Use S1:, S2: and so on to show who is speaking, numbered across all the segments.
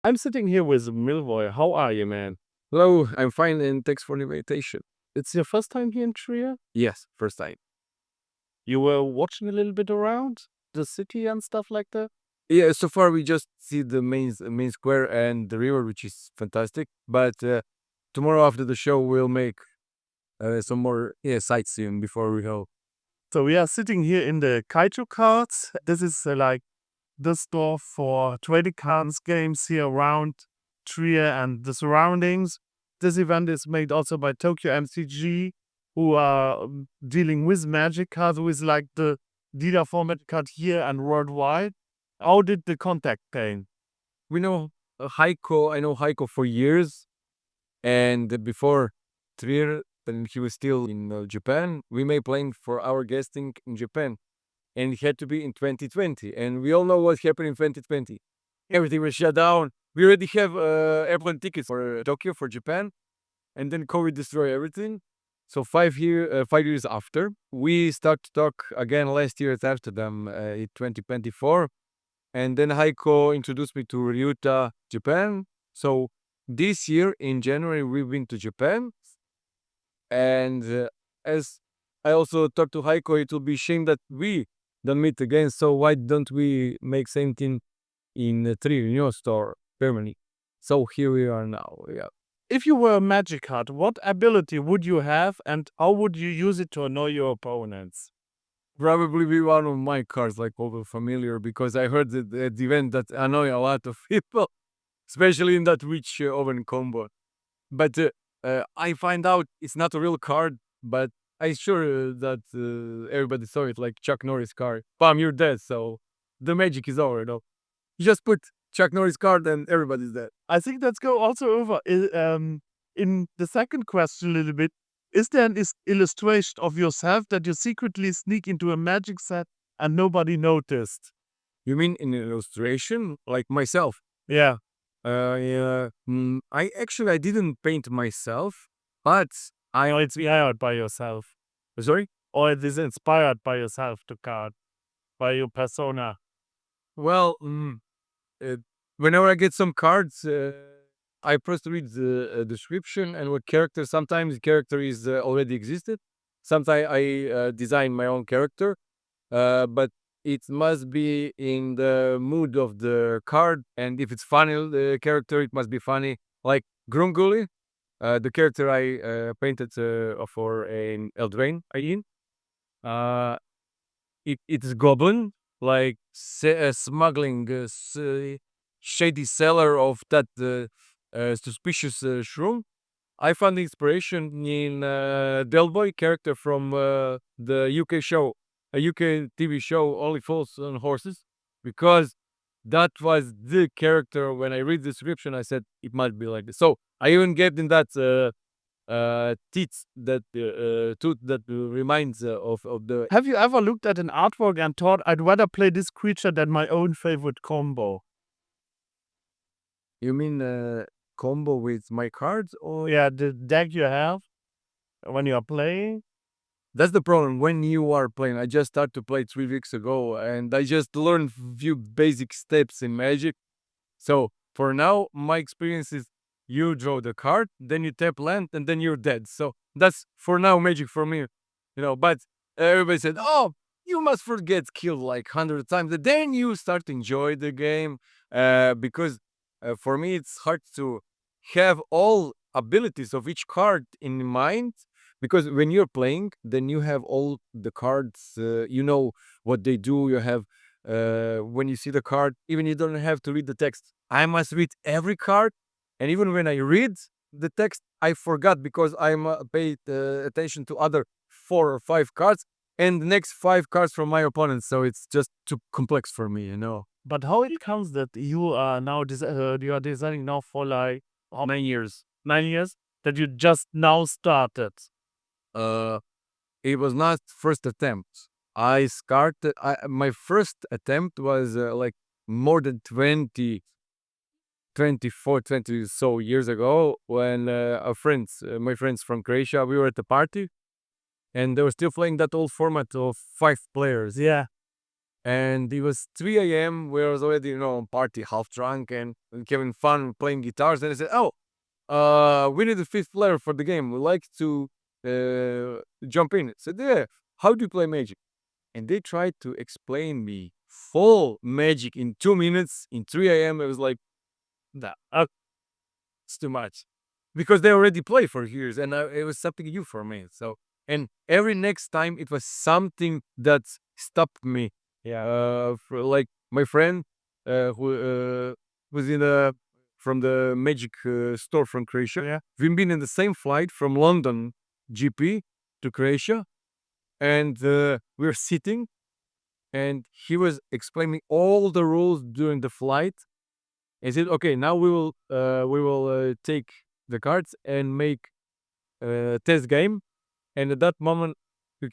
S1: I'm sitting here with Milivoj. How are you, man?
S2: Hello, I'm fine and thanks for the invitation.
S1: It's your first time here in Trier?
S2: Yes, first time.
S1: You were watching a little bit around the city and stuff like that?
S2: Yeah, so far we just see the main square and the river, which is fantastic. But tomorrow after the show, we'll make some more sightseeing before we go.
S1: So we are sitting here in the Kaiju cards. This is like the store for trading cards games here around Trier and the surroundings. This event is made also by Tokyo MCG, who are dealing with Magic cards, with like the dealer for Magic card here and worldwide. How did the contact came?
S2: We know Heiko. I know Heiko for years, and before Trier, when he was still in Japan, we made playing for our guesting in Japan, and it had to be in 2020. And we all know what happened in 2020. Everything was shut down. We already have airplane tickets for Tokyo, for Japan, and then COVID destroyed everything. So 5 years after, we start to talk again last year at Amsterdam in 2024, and then Heiko introduced me to Ryuta, Japan. So this year in January we've been to Japan, and as I also talked to Heiko, it will be shame that we don't meet again. So why don't we make same thing in Trier, in your store, Germany? So here we are now. Yeah.
S1: If you were a Magic card, what ability would you have and how would you use it to annoy your opponents?
S2: Probably be one of my cards, like over familiar, because I heard that at the event that annoy a lot of people, especially in that witch oven combo. But I find out it's not a real card, but I sure that everybody saw it, like Chuck Norris card. Bam, you're dead, so the magic is over, you know. You just put Chuck Norris card and everybody's dead.
S1: I think let's go also over in the second question a little bit. Is there an illustration of yourself that you secretly sneak into a magic set and nobody noticed?
S2: You mean in illustration, like myself?
S1: Yeah.
S2: Yeah. I didn't paint myself, but
S1: Or it's inspired by yourself.
S2: sorry.
S1: Or it is inspired by yourself, the card, by your persona.
S2: Well, uh, whenever I get some cards, I first read the description and what character. Sometimes the character is already existed. Sometimes I design my own character, but it must be in the mood of the card. And if it's funny, the character, it must be funny. Like Grunguli, the character I painted for an Eldraine, Ayin. Uh, it's goblin, like smuggling shady seller of that suspicious shroom. I found the inspiration in Delboy character from the UK show, a UK TV show, Only Fools on Horses, because that was the character. When I read the description, I said it might be like this. So I even gave them that teeth, that tooth that reminds of the.
S1: Have you ever looked at an artwork and thought, I'd rather play this creature than my own favorite combo?
S2: You mean combo with my cards, or
S1: Yeah, the deck you have when you are playing.
S2: that's the problem when you are playing. I just started to play 3 weeks ago, and I just learned few basic steps in Magic. So for now, my experience is you draw the card, then you tap land, and then you're dead. So that's for now Magic for me, you know. But everybody said, "Oh, you must forget kill like 100 times." And then you start to enjoy the game, because for me it's hard to have all abilities of each card in mind, because when you're playing, then you have all the cards. You know what they do. You have when you see the card, even you don't have to read the text. I must read every card, and even when I read the text, I forgot because I'm paid attention to other 4 or 5 cards and the next 5 cards from my opponent. So it's just too complex for me, you know.
S1: But how it comes that you are now you are designing now for like how
S2: 9 years.
S1: 9 years that you just now started?
S2: Uh, it was not first attempt. I started. My first attempt was like more than 20, 24, 20 so years ago, when my friends from Croatia, we were at the party, and they were still playing that old format of 5 players.
S1: Yeah.
S2: And it was 3 a.m. We was already, on party, half drunk and having fun playing guitars. And I said, "Oh, we need a fifth player for the game. We'd like to jump in." I said, "Yeah, how do you play Magic?" And they tried to explain me full Magic in 2 minutes. In 3 a.m. It was like, nah, it's too much. Because they already play for years and it was something new for me. So, and every next time it was something that stopped me. Yeah. Like my friend who was from the Magic store from Croatia.
S1: Yeah.
S2: We've been in the same flight from London GP to Croatia. And we're sitting and he was explaining all the rules during the flight. He said, "Okay, now we will take the cards and make a test game." And at that moment, you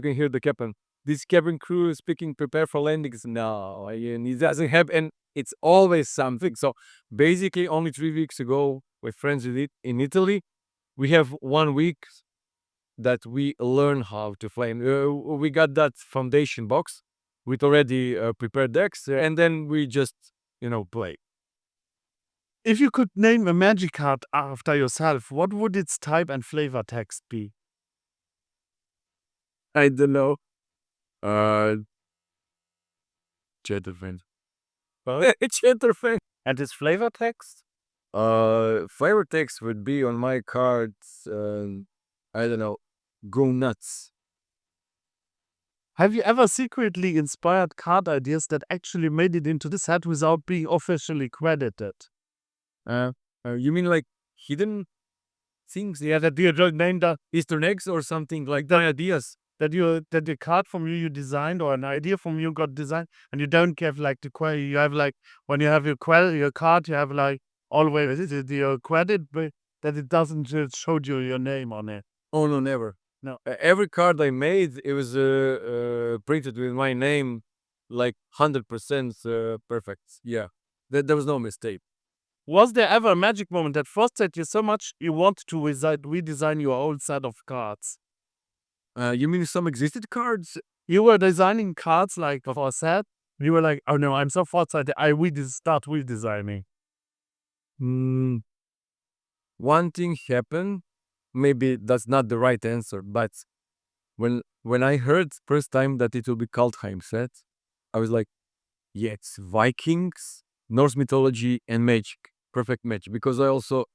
S2: can hear the captain. "This cabin crew is speaking, prepare for landings." No, and it doesn't have, and it's always something. So basically, only 3 weeks ago, with friends in Italy, we have 1 week that we learn how to play. We got that foundation box with already prepared decks, and then we just, play.
S1: If you could name a magic card after yourself, what would its type and flavor text be?
S2: I don't know. Chatterfan. Chatterfan.
S1: And its flavor text?
S2: Flavor text would be on my cards. I don't know. Go nuts.
S1: Have you ever secretly inspired card ideas that actually made it into the set without being officially credited?
S2: You mean like hidden things?
S1: Yeah, that you just named that
S2: Easter eggs or something like that? Ideas.
S1: that the card from you designed or an idea from you got designed and you don't have like the query. You have like when you have your card, you have like always your credit, but that it doesn't just show you your name on it.
S2: Oh no, never.
S1: No.
S2: Every card I made, it was printed with my name, like 100% perfect. Yeah, there was no mistake.
S1: Was there ever a magic moment that frustrated you so much you wanted to redesign your whole set of cards?
S2: You mean some existed cards?
S1: You were designing cards like for a set. You were like, "Oh no, I'm so frustrated. I start redesigning."
S2: One thing happened. Maybe that's not the right answer, but when I heard first time that it will be Kaldheim set, I was like, yeah, it's Vikings, Norse mythology, and magic. Perfect match. Because I also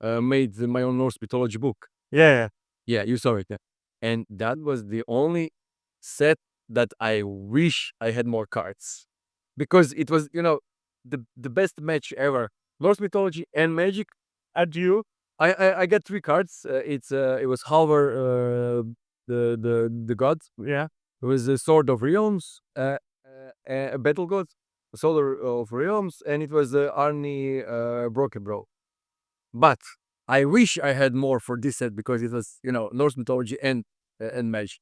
S2: made my own Norse mythology book.
S1: Yeah.
S2: Yeah, you saw it. Yeah. And that was the only set that I wish I had more cards. Because it was, the best match ever. Norse mythology and magic.
S1: And you?
S2: I got 3 cards. It was Halvar, the god.
S1: Yeah.
S2: It was the Sword of Realms, a battle god, Sword of Realms, and it was the Arni Brokebro. But I wish I had more for this set because it was, Norse mythology and magic.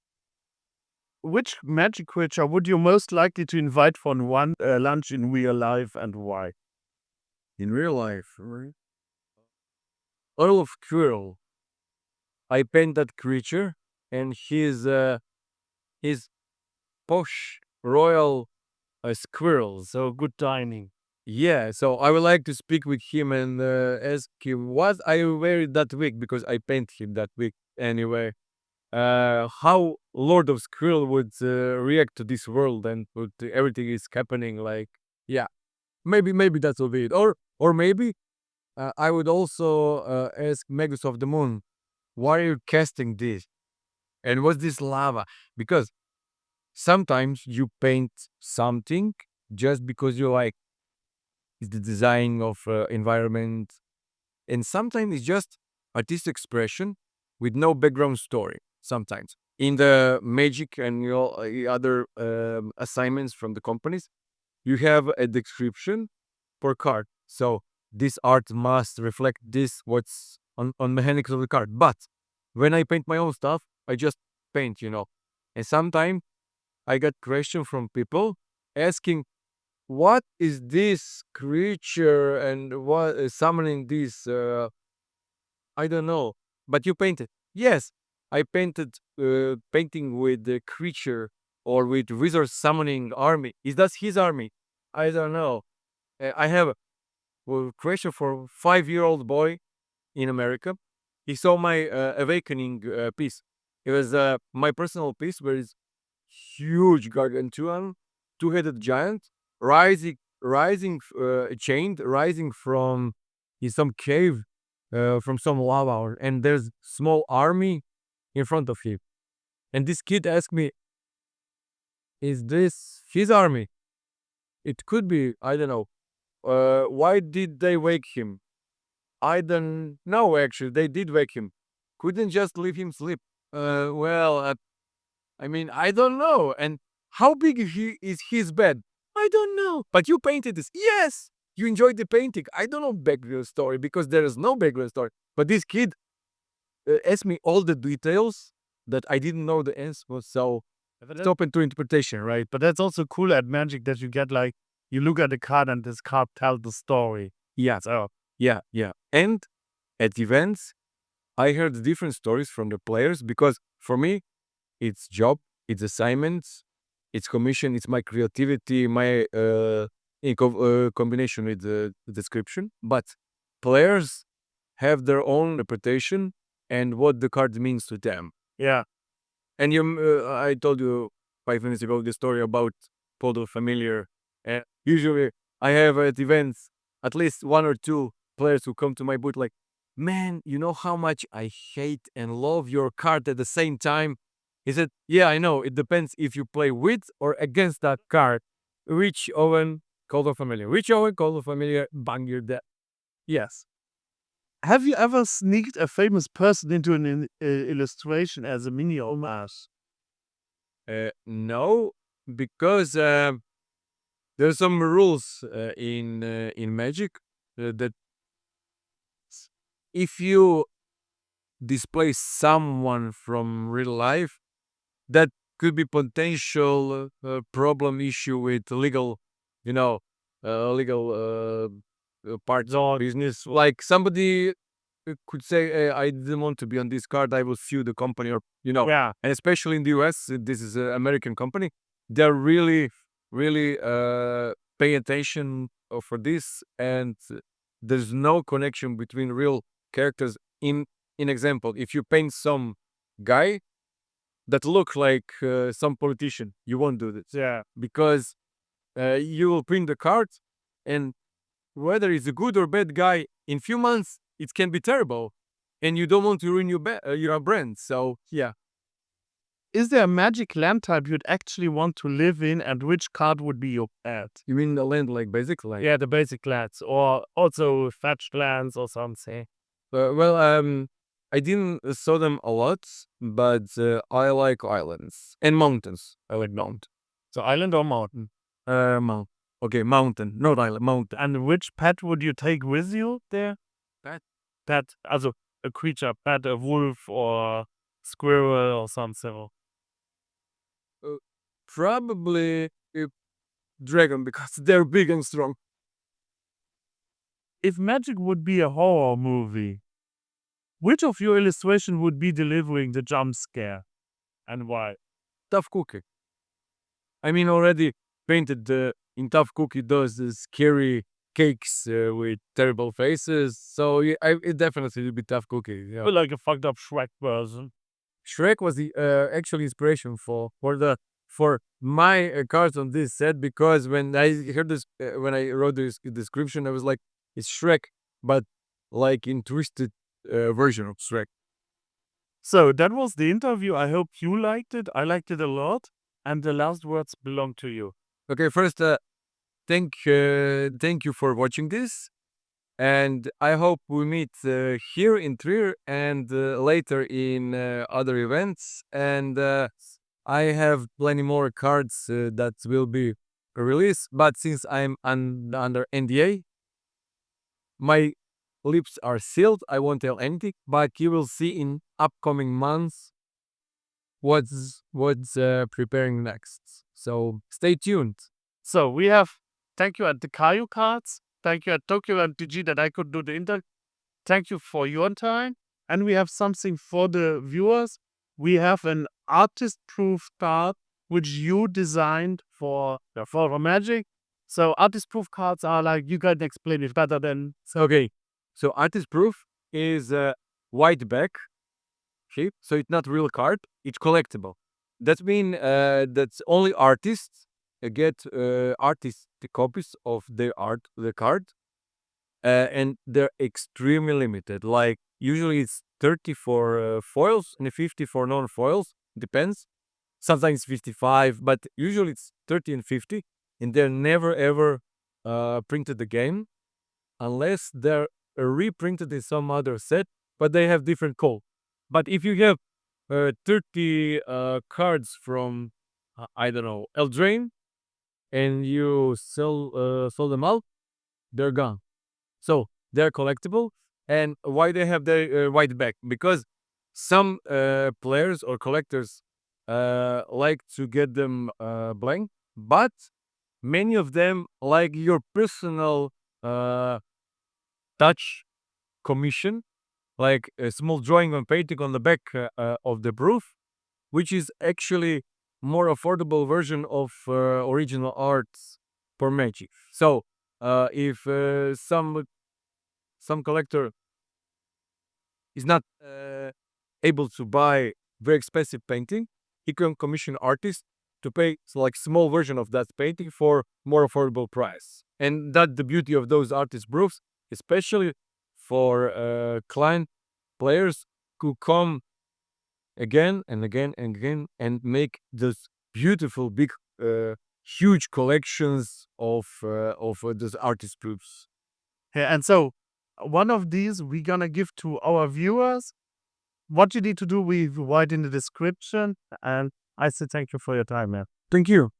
S1: Which magic creature would you most likely to invite for one lunch in real life and why?
S2: In real life, right? Earl of Quirrell. I paint that creature, and his posh royal squirrel.
S1: So good dining.
S2: Yeah, so I would like to speak with him and ask him what I wear that week because I paint him that week anyway. How Lord of Squirrel would react to this world and what everything is happening. Like, yeah, maybe that will be it. Or maybe I would also ask Magus of the Moon, why are you casting this? And what's this lava? Because sometimes you paint something just because you like it's the design of environment, and sometimes it's just artistic expression with no background story. Sometimes in the magic and other assignments from the companies, you have a description per card. So this art must reflect this what's on mechanics of the card. But when I paint my own stuff, I just paint, And sometimes I get questions from people asking, what is this creature and what is summoning this? I don't know. But you painted. Yes, I painted painting with the creature or with wizard summoning army. Is that his army? I don't know. I have a question for 5-year-old boy in America. He saw my awakening piece. It was my personal piece where it's huge gargantuan, two-headed giant, chained, rising from some cave, from some lava, and there's small army in front of him. And this kid asked me, "Is this his army?" It could be. I don't know. Why did they wake him? I don't know. Actually, they did wake him. Couldn't just leave him sleep. I mean, I don't know. And how big is his bed? I don't know. But you painted this. Yes, you enjoyed the painting. I don't know background story because there is no background story. But this kid asked me all the details that I didn't know the answer. So it's open to interpretation, right?
S1: But that's also cool at Magic that you get like, you look at the card and this card tells the story.
S2: Yeah.
S1: So
S2: Yeah. And at events, I heard different stories from the players because for me, it's job, it's assignments, it's commission, it's my creativity, my combination with the description. But players have their own interpretation and what the card means to them.
S1: yeah,
S2: And I told you 5 minutes ago the story about Podol Familiar. Usually I have at events at least 1 or 2 players who come to my booth like, "Man, you know how much I hate and love your card at the same time?" He said, "Yeah, I know. It depends if you play with or against that card. Which Owen, Call of Familiar. Which Owen, Call of Familiar, bang, you're dead."
S1: yes. Have you ever sneaked a famous person into an illustration as a mini homage?
S2: No, because there's some rules in Magic that if you display someone from real life, that could be potential problem issue with legal, legal parts of business. Like somebody could say, "I didn't want to be on this card. I will sue the company," or
S1: Yeah,
S2: And especially in the US, this is an American company. They're really, really paying attention for this, and there's no connection between real characters. In example, if you paint some guy that look like some politician, you won't do this
S1: yeah.
S2: because you will print the card, and whether it's a good or bad guy, in few months it can be terrible, and you don't want to ruin your brand. So yeah.
S1: Is there a magic land type you'd actually want to live in, and which card would be your pet?
S2: You mean the land like basic land?
S1: Yeah, the basic lands, or also fetched lands or something.
S2: I didn't saw them a lot, but I like islands and mountains. I like mountain.
S1: So island or mountain?
S2: Mountain. Okay, mountain, not island, mountain.
S1: And which pet would you take with you there?
S2: Pet?
S1: Pet, also a creature, pet, a wolf or squirrel or something.
S2: Probably a dragon because they're big and strong.
S1: If magic would be a horror movie, which of your illustration would be delivering the jump scare, and why?
S2: Tough Cookie. I mean, already painted in Tough Cookie those scary cakes with terrible faces. So yeah, it definitely would be Tough Cookie. Yeah.
S1: But like a fucked up Shrek version.
S2: Shrek was the actual inspiration for my cards on this set because when I heard this, when I wrote this description, I was like, it's Shrek, but like in twisted version of Shrek.
S1: So that was the interview. I hope you liked it. I liked it a lot. And the last words belong to you.
S2: Okay, first, thank you for watching this, and I hope we meet here in Trier and later in other events. And I have plenty more cards that will be released, but since I'm under NDA, my lips are sealed. I won't tell anything, but you will see in upcoming months what's preparing next. So stay tuned.
S1: So we have thank you at the Kaio cards. Thank you at Tokyo MTG that I could do the interview. Thank you for your time. And we have something for the viewers. We have an artist-proof card which you designed for Magic. So artist proof cards are like, you can explain it better than.
S2: Okay, so artist proof is a white back shape, so it's not real card, it's collectible. That means that only artists get artist copies of their art, the card, and they're extremely limited. Like usually it's 30 for foils and 50 for non-foils, depends. Sometimes 55, but usually it's 30 and 50, and they're never ever printed again unless they're reprinted in some other set, but they have different code. But if you have 30 cards from, I don't know, Eldraine, and you sell them out, they're gone. So they're collectible. And why they have the white back? Because some players or collectors like to get them blank, but many of them like your personal touch commission, like a small drawing on painting on the back of the proof, which is actually more affordable version of original arts for Magic. So if some collector is not able to buy very expensive painting, he can commission artists to pay like small version of that painting for more affordable price. And that's the beauty of those artist proofs, especially for client players who come again and again and again and make those beautiful big huge collections of those artist proofs.
S1: Yeah, and so one of these we're gonna give to our viewers. What you need to do, we write in the description. And I say thank you for your time, man.
S2: Thank you.